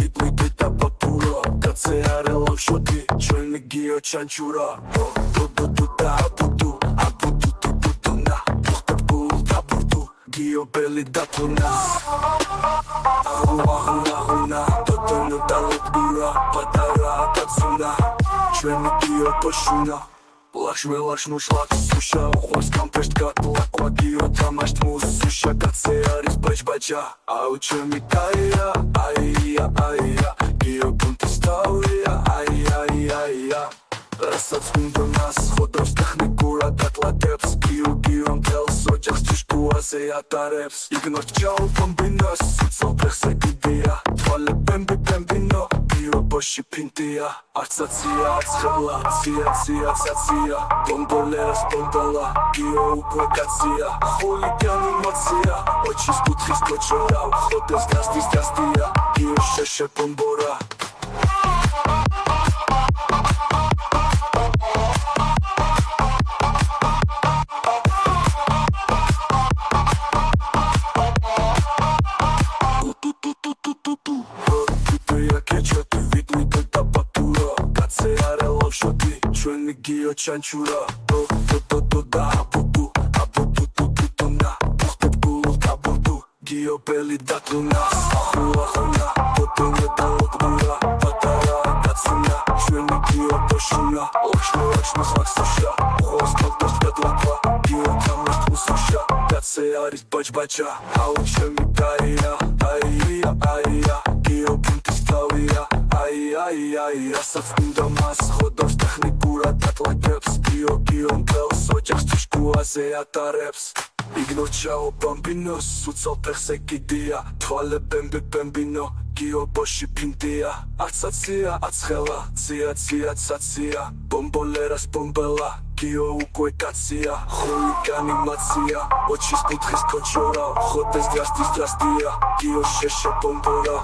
ვიტყვი და პაპურო კაცე არ ელავშოთი ჩვენი გიო ჩანჩურა Gio belli da tuna Ahuna Totonu da lukbura Patara tatsuna Čveni Gio pošuna Lakšmu šlak suša Uhoz kampešt kat lakva Gio tamašt mu suša Kad se aris bača A u čemi taja Aija Gio punti stavija Aija Rasac do nas Hodov tehnikura Datlatebs Gio tels Oģaks čišku ატარებს იგნორ ჭაო ბომბინოს სულფეხზე გიდია თვალე ბემბინო გიობოში ფინტია არცაცია არცხელა ცია ბომბოლერას ბომბოლა გიო უკვე კაცია ხულიგანი მოცია ოჩის კუთხის კოჩორა ხოდეს დასდია გიო შეშე ბომბორა Ჩვენი გიო ჩანჩურა და აბუტუნა ხტებულ კაბუტუ გიო ბელი დატუნა ახუნა ბოტონე და ლოკბურა პატარა კაცუნა ჩვენი გიო პოშუნა ოჩნო ხასუშა ხოსტოს დატლაკვა გიო თამაშ უსუშა კაცე არის ბაჭბაჭა აუ ჩემი დაია გიო პუნტის თავია რასაც უნდა მას ხოდავს ტექნიკურად დატლაკებს გიო მკელს ოჯახს თიშკუაზე ატარებს იგნორ ჭაო ბომბინოს სულფეხზე გიდია თვალე ბემბინო გიობოში ფინტია არცაცია აცხელა ცია ბომბოლერას ბომბელა გიო უკვე კაცია ხულიგანი მაცია ოჩის კუთხის კოჩორა ხოდეს დასდია გიო შეშე ბომბორა